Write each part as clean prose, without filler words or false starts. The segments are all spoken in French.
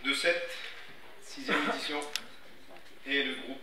de cette 6e édition et le groupe.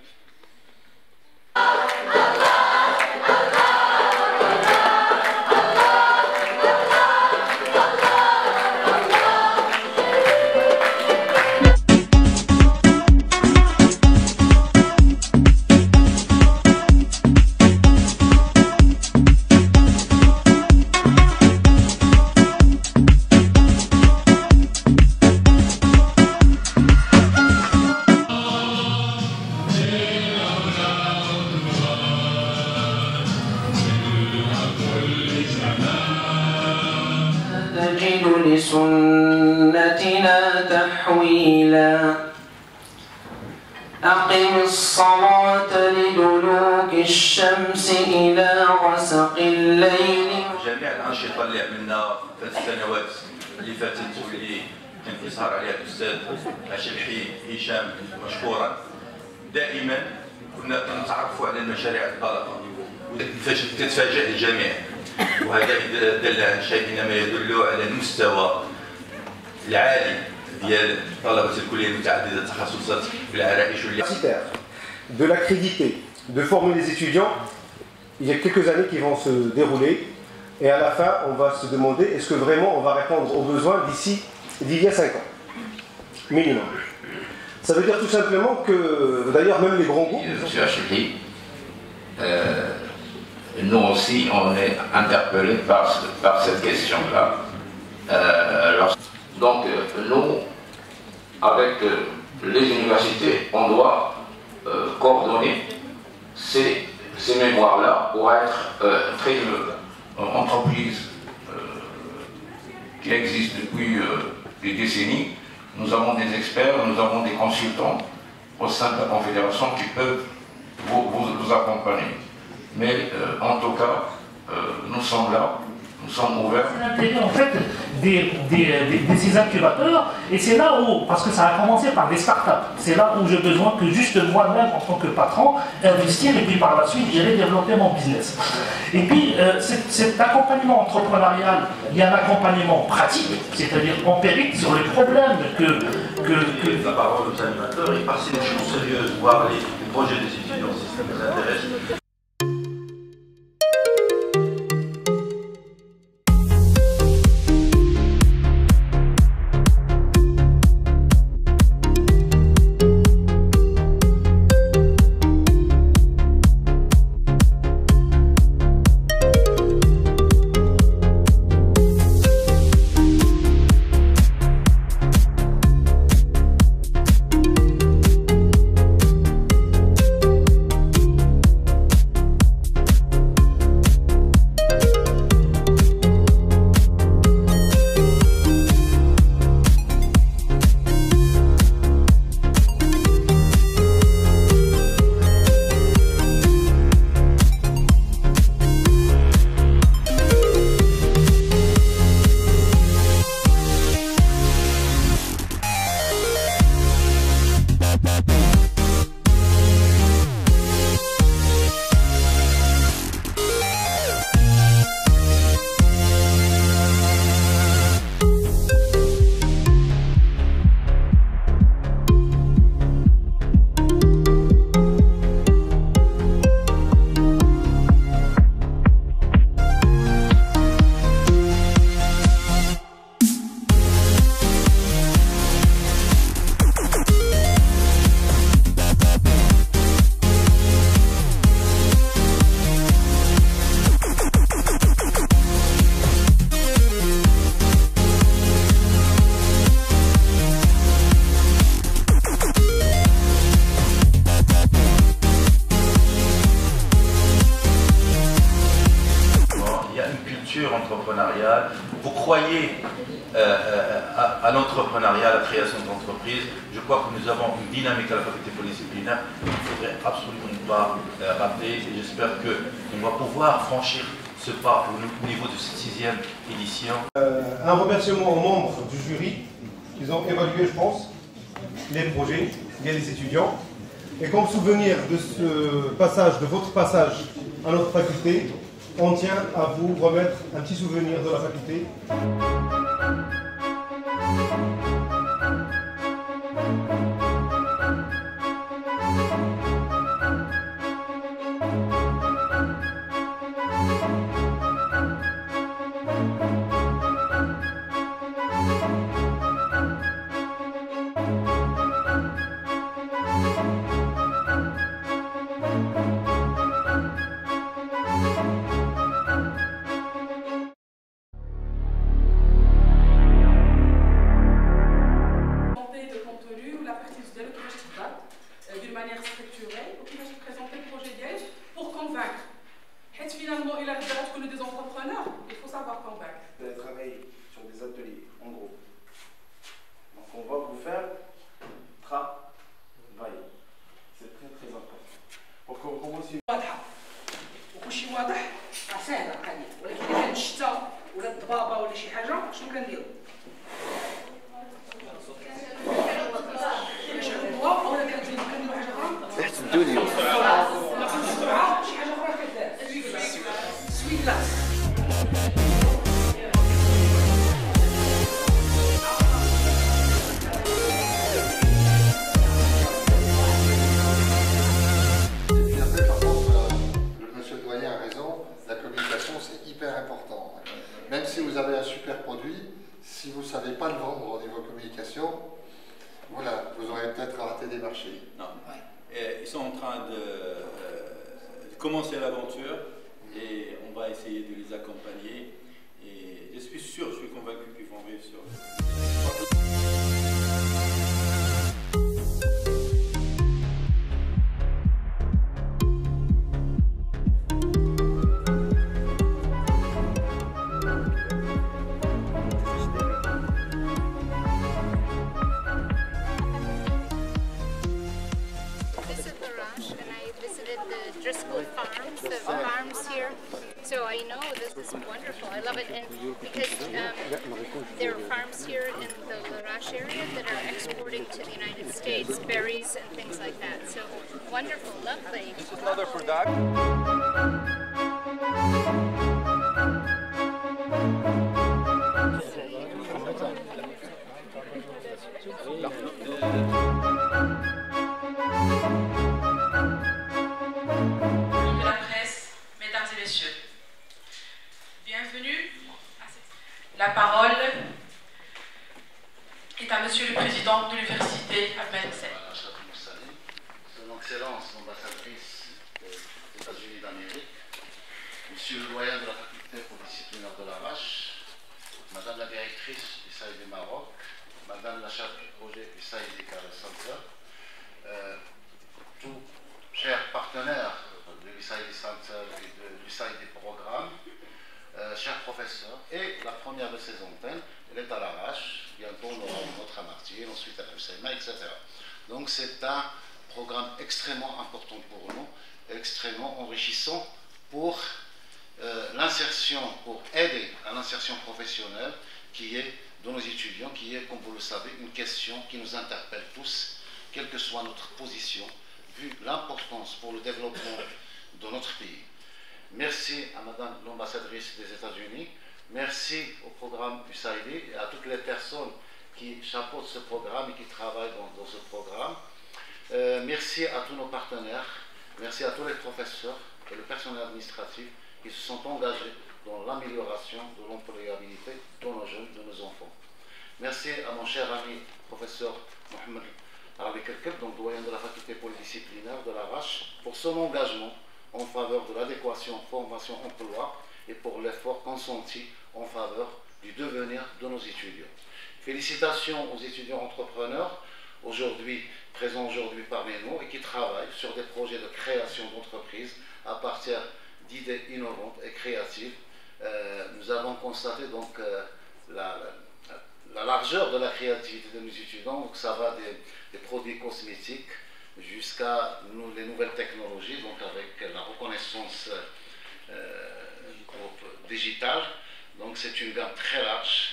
لسنتنا تحويلا أقم الصلاة لدلوك الشمس إلى غسق الليل. جميع الأنشطة اللي عملنا في السنوات اللي فاتت واللي كان يسهر عليها الأستاذ شلحي هشام مشكورا، دائما كنا نتعرفوا على المشاريع الطلبة وتتفاجأ الجميع، وهذا دل عن شيء إنما يدل على المستوى العالي ديال طلبة الكلية المتعددة التخصصات في العرائش. De l'accréditer, de former les étudiants, il y a quelques années qui vont se dérouler et à la fin on va se demander est-ce que vraiment on va répondre aux besoins d'il y a 5 ans, minimum. Ça veut dire tout simplement que, d'ailleurs même les grands groupes... Monsieur Acheli, nous aussi on est interpellés par cette question-là. Donc nous, avec les universités, on doit coordonner ces mémoires-là pour être très entreprise qui existe depuis des décennies. Nous avons des experts, nous avons des consultants au sein de la Confédération qui peuvent vous accompagner. Mais en tout cas, nous sommes là, nous sommes ouverts. C'est l'intérêt en fait de ces incubateurs, et c'est là où, parce que ça a commencé par des startups, c'est là où j'ai besoin que juste moi-même en tant que patron investir et puis par la suite j'irai développer mon business. Et puis cet accompagnement entrepreneurial, il y a l'accompagnement pratique, c'est-à-dire empirique sur les problèmes que... La parole aux animateurs et passer des choses sérieuses, voir les projets des étudiants si ça nous intéresse. Entrepreneuriale. Vous croyez à l'entrepreneuriat, à la création d'entreprises. Je crois que nous avons une dynamique à la faculté polydisciplinaire qu'il ne faudrait absolument pas rater, et j'espère qu'on va pouvoir franchir ce pas au niveau de cette 6e édition. Un remerciement aux membres du jury qui ont évalué, je pense, les projets via les étudiants. Et comme souvenir de ce passage, de votre passage à notre faculté, on tient à vous remettre un petit souvenir de la faculté. communication. Voilà, vous aurez peut-être raté des marchés. Non. Et ils sont en train de commencer l'aventure et on va essayer de les accompagner. Et je suis sûr, je suis convaincu qu'ils vont réussir. Farms here, so I know this is wonderful. I love it, and because there are farms here in the Larache area that are exporting to the United States berries and things like that. So wonderful, lovely. This is another product. Bienvenue. La parole est à Monsieur le Président de l'Université Ahmed Hussein. Son Excellence l'ambassadrice des États-Unis d'Amérique, Monsieur le doyen de la faculté pluridisciplinaire de l'Arrache, Madame la directrice du SAID du Maroc, Madame la chef du projet du SAID Career Center, tous chers partenaires de l'USAID Center et de l'USAID Programme, chers professeurs, et la première de ces antennes, elle est à l'Arrache, bientôt on aura une autre à Martil, ensuite à Hussein, etc. Donc c'est un programme extrêmement important pour nous, extrêmement enrichissant pour l'insertion, pour aider à l'insertion professionnelle qui est de nos étudiants, qui est, comme vous le savez, une question qui nous interpelle tous, quelle que soit notre position, vu l'importance pour le développement de notre pays. Merci à Madame l'ambassadrice des États-Unis, merci au programme USAID et à toutes les personnes qui chapeautent ce programme et qui travaillent dans ce programme. Merci à tous nos partenaires, merci à tous les professeurs et le personnel administratif qui se sont engagés dans l'amélioration de l'employabilité de nos jeunes, de nos enfants. Merci à mon cher ami professeur Mohamed Arabi Kerkeb, donc doyen de la faculté polydisciplinaire de l'Arrache, pour son engagement en faveur de l'adéquation formation-emploi et pour l'effort consenti en faveur du devenir de nos étudiants. Félicitations aux étudiants entrepreneurs, présents aujourd'hui parmi nous et qui travaillent sur des projets de création d'entreprises à partir d'idées innovantes et créatives. Nous avons constaté donc la largeur de la créativité de nos étudiants, donc ça va des produits cosmétiques jusqu'à les nouvelles technologies, donc avec la reconnaissance digitale. Donc c'est une gamme très large.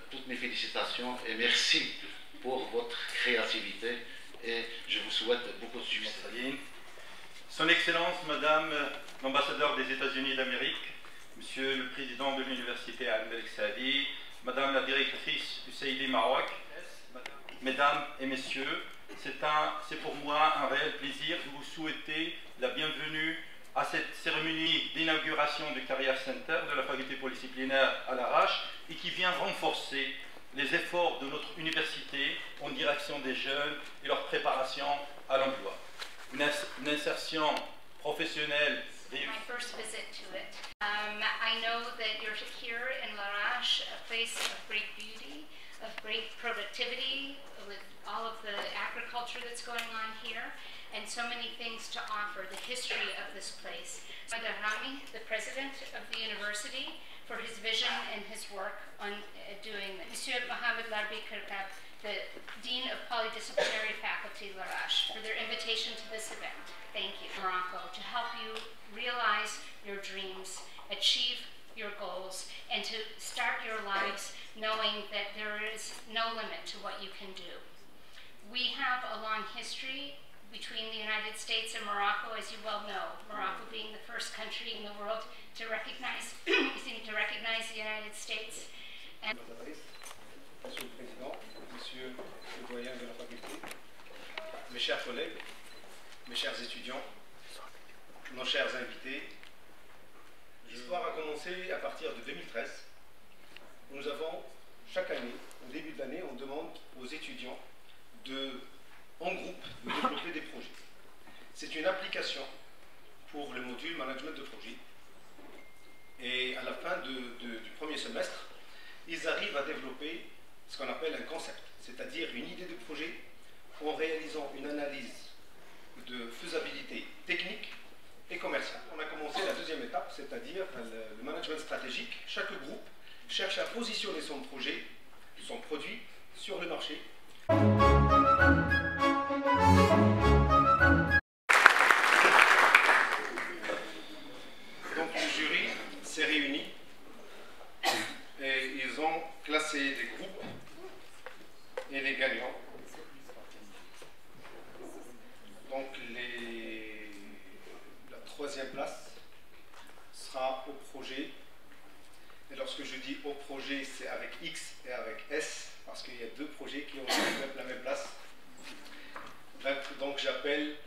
Toutes mes félicitations et merci pour votre créativité et je vous souhaite beaucoup de succès. Son Excellence, Madame l'ambassadeur des États-Unis d'Amérique, Monsieur le Président de l'Université Ahmed Hussein, Madame la directrice du SAID Maroc, Mesdames et Messieurs, c'est pour moi un réel plaisir de vous souhaiter la bienvenue à cette cérémonie d'inauguration du Career Center de la faculté polydisciplinaire à l'Arrache et qui vient renforcer les efforts de notre université en direction des jeunes et leur préparation à l'emploi. Une insertion professionnelle réussie. My first visit to it. I know that you're here in Larache, a place of great beauty, of great productivity, with all of the agriculture that's going on here, and so many things to offer, the history of this place. Madam Rami, the president of the university, for his vision and his work on doing this. Monsieur Mohamed Larbi Kerkab, the Dean of Polydisciplinary Faculty, Larache, for their invitation to this event. Thank you, Morocco, to help you realize your dreams, achieve your goals, and to start your lives knowing that there is no limit to what you can do. We have a long history between the United States and Morocco, as you well know, Morocco being the first country in the world to recognize, the United States. And Monsieur le Président, Monsieur le doyen de la faculté, mes chers collègues, mes chers étudiants, nos chers invités, l'histoire a commencé à partir de 2013. Nous avons chaque année au début de l'année, on demande aux étudiants en groupe de développer des projets. C'est une application pour le module management de projet. Et à la fin du premier semestre, ils arrivent à développer ce qu'on appelle un concept, c'est-à-dire une idée de projet en réalisant une analyse de faisabilité technique et commerciale. On a commencé la deuxième étape, c'est-à-dire le management stratégique. Chaque groupe cherche à positionner son projet, son produit sur le marché. Donc le jury s'est réuni et ils ont classé des groupes et les gagnants. Donc la troisième place sera au projet. Et lorsque je dis au projet, c'est avec X et avec S, parce qu'il y a deux projets qui ont la même place. Donc j'appelle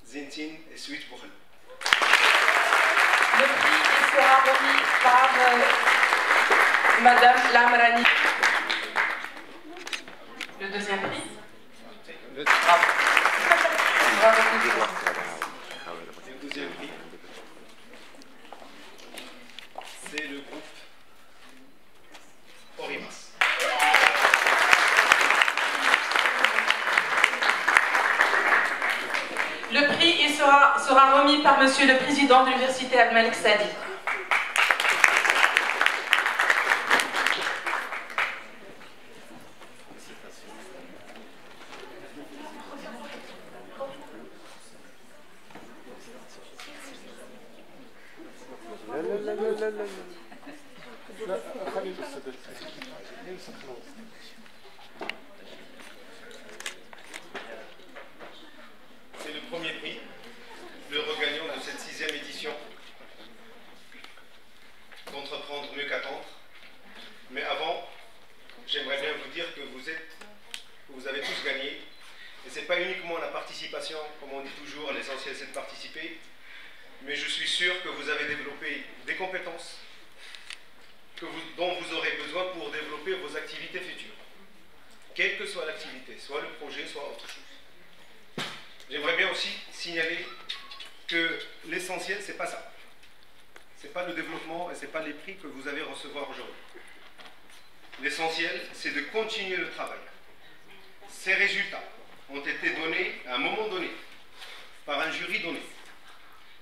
Zintin et Sweet Bourrel. Le prix sera remis par Madame Lamrani. Le deuxième prix. Bravo. Bravo. Le deuxième prix, c'est le groupe Orimas. Le prix sera remis par Monsieur le Président de l'Université Al-Malik Sadi. C'est le premier prix, le regagnant de cette 6e édition d'Entreprendre mieux qu'attendre. Mais avant, j'aimerais bien vous dire que vous avez tous gagné. Et ce n'est pas uniquement la participation, comme on dit toujours, l'essentiel c'est de participer. Mais je suis sûr que vous avez développé des compétences dont vous aurez besoin pour développer vos activités futures. Quelle que soit l'activité, soit le projet, soit autre chose. J'aimerais bien aussi signaler que l'essentiel, c'est pas ça. C'est pas le développement et c'est pas les prix que vous allez recevoir aujourd'hui. L'essentiel, c'est de continuer le travail. Ces résultats ont été donnés à un moment donné, par un jury donné.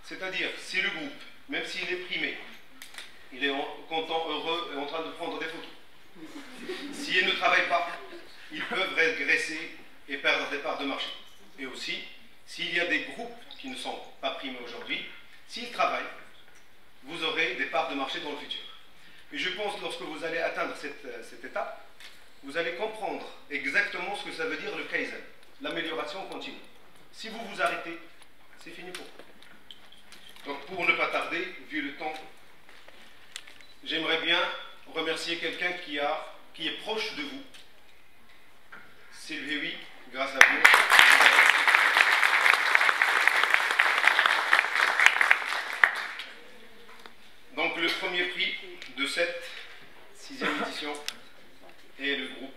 C'est-à-dire, si le groupe, même s'il est primé, il est content, heureux et en train de prendre des photos. S'ils ne travaillent pas, ils peuvent régresser et perdre des parts de marché. Et aussi, s'il y a des groupes qui ne sont pas primés aujourd'hui, s'ils travaillent, vous aurez des parts de marché dans le futur. Et je pense que lorsque vous allez atteindre cette étape, vous allez comprendre exactement ce que ça veut dire le Kaizen, l'amélioration continue. Si vous vous arrêtez, c'est fini pour vous. Donc pour ne pas tarder, vu le temps, j'aimerais bien remercier quelqu'un qui est proche de vous. Sylvie, oui, grâce à vous. Donc le premier prix de cette 6e édition est le groupe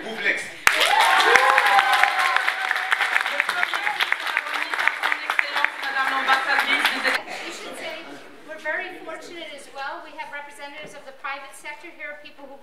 Bouflex. We're very fortunate as well. We have representatives of the private sector here, people who